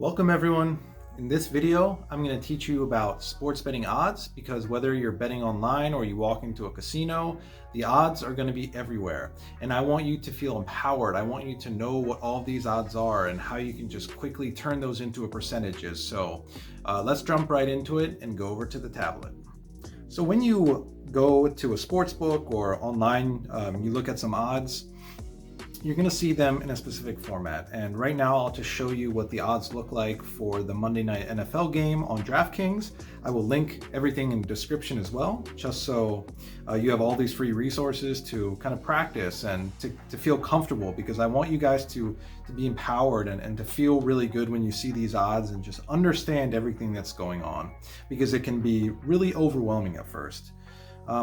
Welcome everyone. In this video, I'm going to teach you about sports betting odds because whether you're betting online or you walk into a casino, the odds are going to be everywhere. And I want you to feel empowered. I want you to know what all these odds are and how you can just quickly turn those into percentages. So let's jump right into it and go over to the tablet. So when you go to a sports book or online, you look at some odds, you're going to see them in a specific format. And right now I'll just show you what the odds look like for the Monday night NFL game on DraftKings. I will link everything in the description as well, just so you have all these free resources to kind of practice and to feel comfortable, because I want you guys to be empowered and to feel really good when you see these odds and just understand everything that's going on, because it can be really overwhelming at first.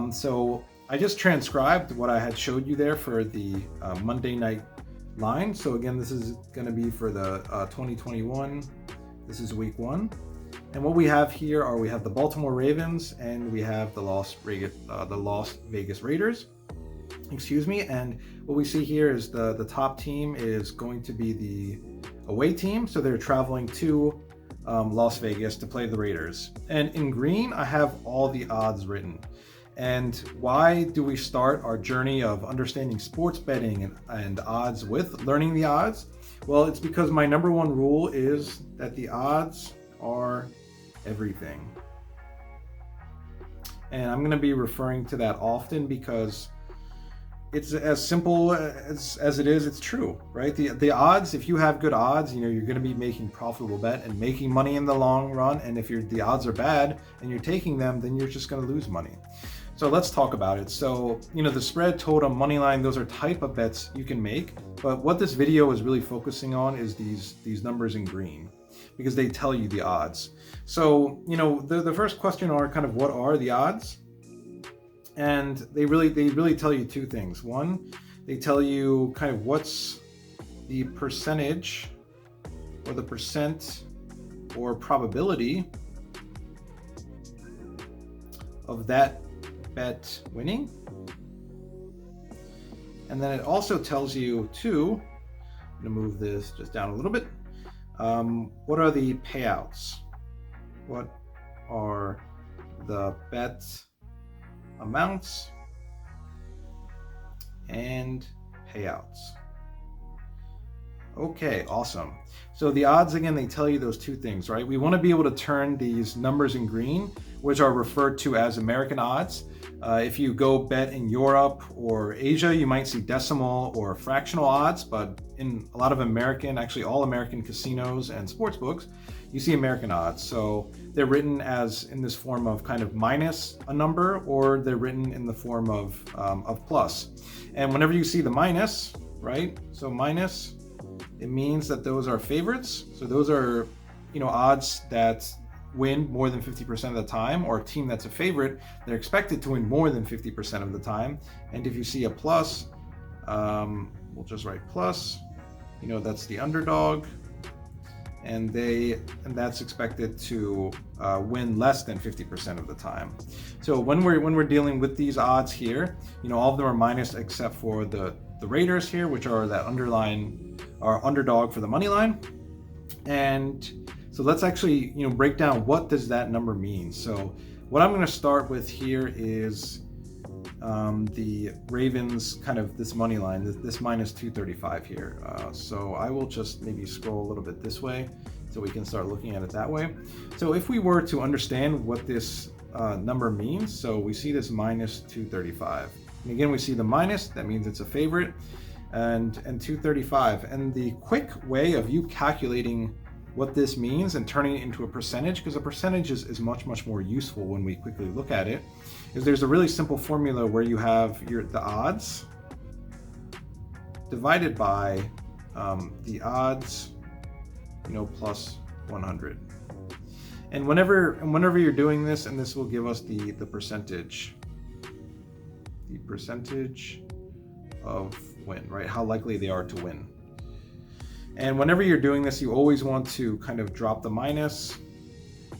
So I just transcribed what I had showed you there for the Monday night line. So again, this is going to be for the 2021. This is week 1. And what we have here are we have the Baltimore Ravens and we have the Las Vegas Raiders. Excuse me. And what we see here is the top team is going to be the away team. So they're traveling to Las Vegas to play the Raiders. And in green, I have all the odds written. And why do we start our journey of understanding sports betting and odds with learning the odds? Well, it's because my number one rule is that the odds are everything. And I'm going to be referring to that often because it's as simple as it is, it's true, right? The odds, if you have good odds, you're going to be making profitable bet and making money in the long run. And if the odds are bad and you're taking them, then you're just going to lose money. So let's talk about it. So, the spread, total, money line, those are type of bets you can make. But what this video is really focusing on is these numbers in green, because they tell you the odds. So, the first question are kind of what are the odds? And they really tell you two things. One, they tell you kind of what's the percentage or the percent or probability of that bet winning. And then it also tells you too, I'm going to move this just down a little bit, what are the payouts? What are the bet amounts and payouts? Okay, awesome. So the odds, again, they tell you those two things, right? We want to be able to turn these numbers in green, which are referred to as American odds. If you go bet in Europe or Asia, you might see decimal or fractional odds, but in a lot of actually all American casinos and sports books, you see American odds. So they're written as in this form of kind of minus a number, or they're written in the form of plus. And whenever you see the minus, right? So minus, it means that those are favorites. So those are, odds that win more than 50% of the time, or a team that's a favorite, they're expected to win more than 50% of the time. And if you see a plus, we'll just write plus, that's the underdog, and that's expected to win less than 50% of the time. So when we're dealing with these odds here, all of them are minus except for the Raiders here, which are that underdog for the money line. And so let's actually break down what does that number mean. So what I'm going to start with here is the Ravens, kind of this money line, this minus 235 here. So I will just maybe scroll a little bit this way so we can start looking at it that way. So if we were to understand what this number means, so we see this minus 235. And again, we see the minus, that means it's a favorite, and 235. And the quick way of you calculating what this means and turning it into a percentage, because a percentage is much more useful when we quickly look at it, is there's a really simple formula where you have the odds divided by the odds plus 100. And whenever you're doing this, and this will give us the percentage of win, right? How likely they are to win. And whenever you're doing this, you always want to kind of drop the minus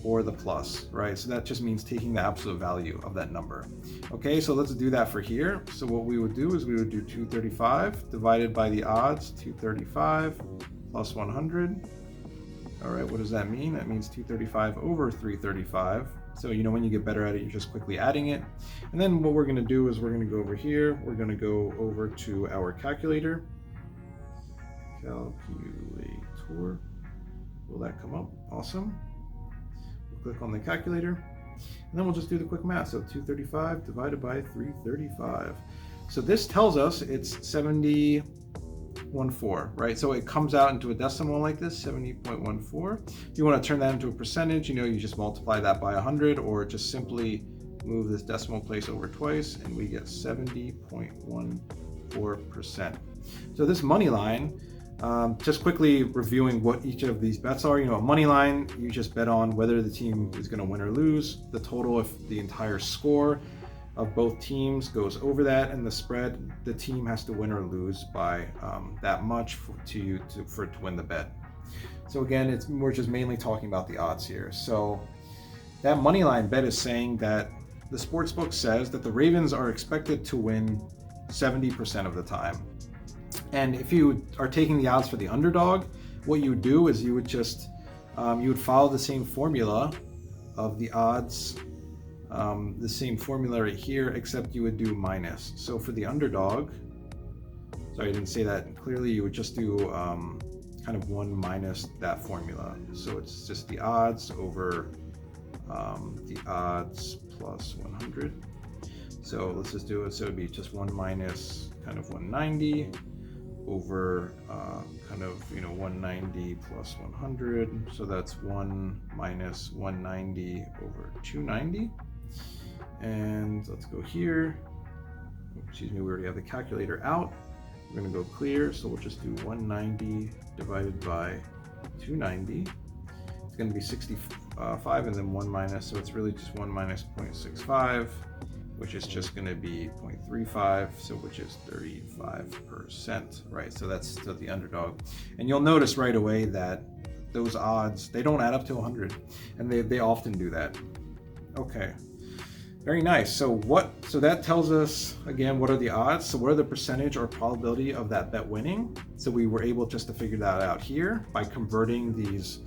or the plus, right? So that just means taking the absolute value of that number. Okay, so let's do that for here. So what we would do is we would do 235 divided by the odds, 235 plus 100. All right, what does that mean? That means 235 over 335. So, when you get better at it, you're just quickly adding it. And then what we're going to do is we're going to go over here. We're going to go over to our calculator. Calculator. Will that come up? Awesome. We'll click on the calculator. And then we'll just do the quick math. So 235 divided by 335. So this tells us it's 70.14, right? So it comes out into a decimal like this, 70.14. If you want to turn that into a percentage, you just multiply that by 100, or just simply move this decimal place over twice, and we get 70.14%. So this money line, just quickly reviewing what each of these bets are. A money line, you just bet on whether the team is going to win or lose. The total, if the entire score of both teams goes over that, and the spread, the team has to win or lose by that much for it to win the bet. So again, we're just mainly talking about the odds here. So that money line bet is saying that the sportsbook says that the Ravens are expected to win 70% of the time. And if you are taking the odds for the underdog, what you would do is you would just you would follow the same formula of the odds, the same formula right here, except you would do minus. So for the underdog, sorry, I didn't say that clearly, you would just do kind of 1 minus that formula. So it's just the odds over the odds plus 100. So let's just do it. So it'd be just 1 minus kind of 190 over kind of 190 plus 100. So that's 1 minus 190 over 290. And let's go here. Excuse me, we already have the calculator out. We're going to go clear, so we'll just do 190 divided by 290. It's going to be 65, and then 1 minus, so it's really just 1 minus 0.65, which is just going to be 0.35, so which is 35%, right? So that's still the underdog. And you'll notice right away that those odds, they don't add up to 100, and they often do that. Okay. Very nice. So that tells us, again, what are the odds? So what are the percentage or probability of that bet winning? So we were able just to figure that out here by converting these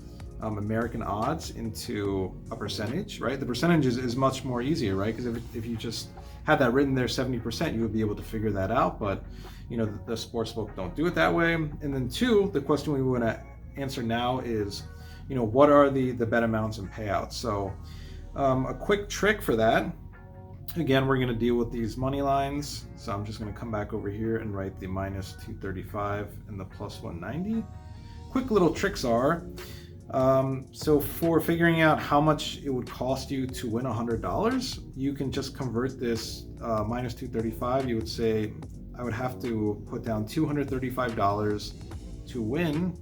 American odds into a percentage, right? The percentage is much more easier, right? Because if you just had that written there 70%, you would be able to figure that out. But the sportsbook don't do it that way. And then two, the question we want to answer now is, what are the bet amounts and payouts? So a quick trick for that. Again, we're going to deal with these money lines. So I'm just going to come back over here and write the minus 235 and the plus 190. Quick little tricks are, so for figuring out how much it would cost you to win $100, you can just convert this minus 235. You would say, I would have to put down $235 to win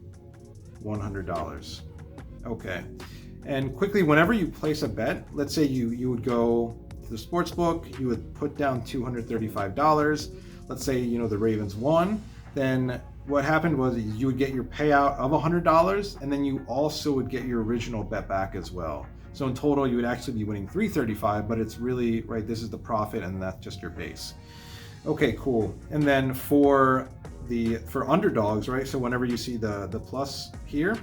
$100. Okay. And quickly, whenever you place a bet, let's say you would go to the sports book, you would put down $235. Let's say the Ravens won. Then what happened was you would get your payout of $100, and then you also would get your original bet back as well. So in total, you would actually be winning $335, but it's really, right, this is the profit, and that's just your base. Okay, cool. And then for underdogs, right? So whenever you see the plus here,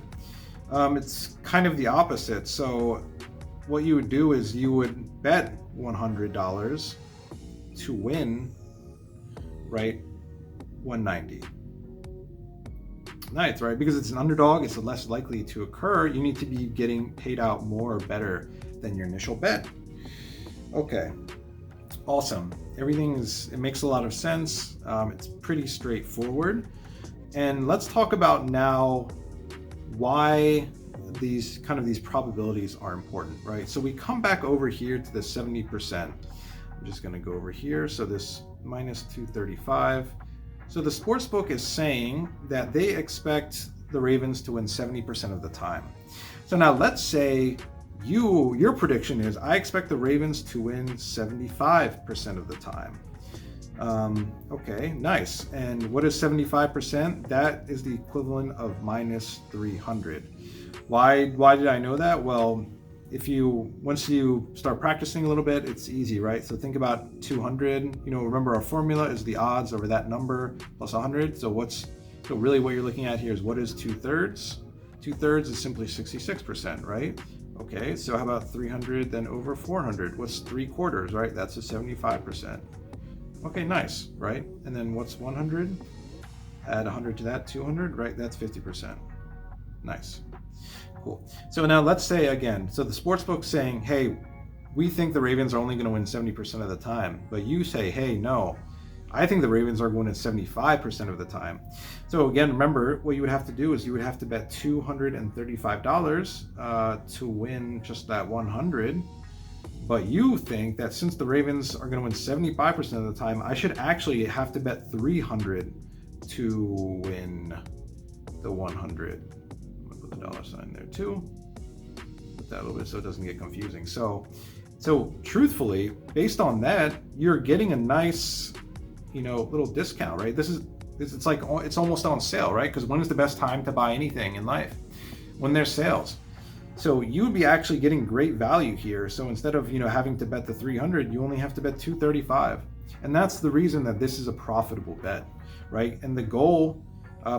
it's kind of the opposite. So what you would do is you would bet $100 to win, right, 190. Nice, right? Because it's an underdog, it's less likely to occur. You need to be getting paid out more or better than your initial bet. Okay, awesome. It makes a lot of sense. It's pretty straightforward. And let's talk about now why these probabilities are important, right? So we come back over here to the 70%. I'm just going to go over here. So this minus 235. So the sportsbook is saying that they expect the Ravens to win 70% of the time. So now let's say your prediction is, I expect the Ravens to win 75% of the time. Okay, nice. And what is 75%? That is the equivalent of minus 300. Why did I know that? Well, once you start practicing a little bit, it's easy, right? So think about 200. Remember our formula is the odds over that number plus 100. So really what you're looking at here is, what is 2/3? 2/3 is simply 66%, right? Okay, so how about 300 then over 400? What's 3/4, right? That's a 75%. Okay, nice, right? And then what's 100? Add 100 to that, 200, right? That's 50%. Nice. Cool. So now let's say again, so the sportsbook's saying, hey, we think the Ravens are only going to win 70% of the time. But you say, hey, no, I think the Ravens are going to 75% of the time. So again, remember, what you would have to do is you would have to bet $235 to win just that 100. But you think that since the Ravens are going to win 75% of the time, I should actually have to bet 300 to win the 100. I'm going to put the dollar sign there too. Put that a little bit so it doesn't get confusing. So truthfully, based on that, you're getting a nice, little discount, right? It's like, it's almost on sale, right? Because when is the best time to buy anything in life? When there's sales. So you would be actually getting great value here. So instead of, having to bet the 300, you only have to bet 235. And that's the reason that this is a profitable bet, right? And the goal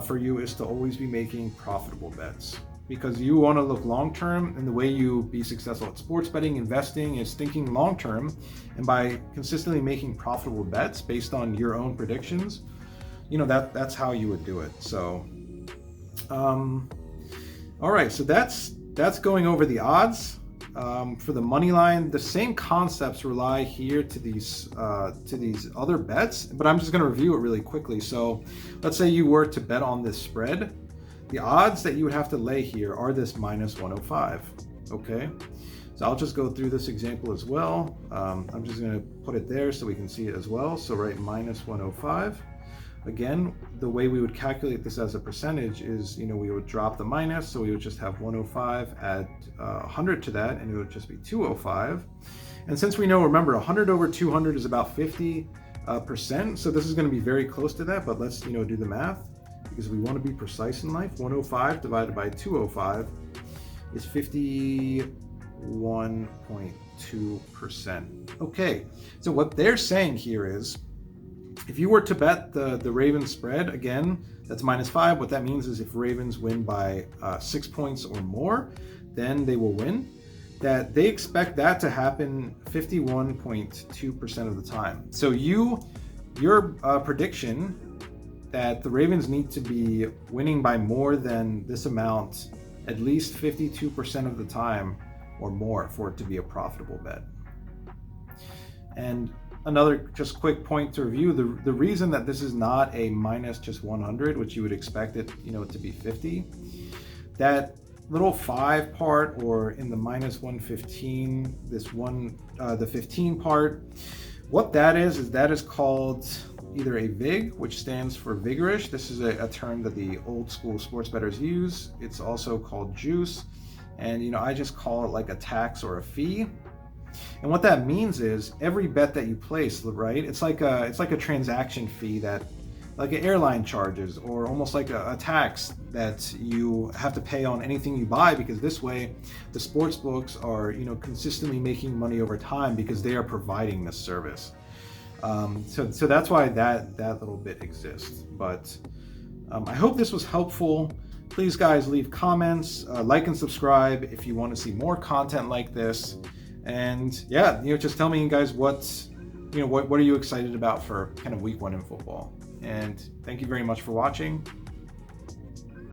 for you is to always be making profitable bets, because you want to look long-term, and the way you be successful at sports betting, investing, is thinking long-term. And by consistently making profitable bets based on your own predictions, that's how you would do it. So, all right, so that's going over the odds. For the money line, the same concepts rely here to these other bets, but I'm just going to review it really quickly. So let's say you were to bet on this spread. The odds that you would have to lay here are this -105, okay? So I'll just go through this example as well. I'm just gonna put it there so we can see it as well. So right, -105. Again, the way we would calculate this as a percentage is, we would drop the minus, so we would just have 105, add 100 to that, and it would just be 205. And since we know, remember, 100 over 200 is about 50%, so this is gonna be very close to that, but let's, do the math, because we want to be precise in life. 105 divided by 205 is 51.2%. Okay, so what they're saying here is, if you were to bet the Ravens spread, again, that's -5. What that means is if Ravens win by 6 points or more, then they will win. That they expect that to happen 51.2% of the time. So your prediction that the Ravens need to be winning by more than this amount at least 52% of the time or more for it to be a profitable bet. And another just quick point to review, the reason that this is not a minus just 100, which you would expect it, to be 50, that little 5 part, or in the -115, the 15 part, what that is called either a VIG, which stands for vigorish. This is a term that the old school sports bettors use. It's also called juice. And, I just call it like a tax or a fee. And what that means is every bet that you place, right? It's like a transaction fee that, like an airline charges, or almost like a tax that you have to pay on anything you buy, because this way the sports books are, consistently making money over time because they are providing this service. So that's why that little bit exists. But I hope this was helpful. Please, guys, leave comments, like and subscribe if you want to see more content like this. And yeah, just tell me, guys, what are you excited about for kind of week 1 in football? And thank you very much for watching.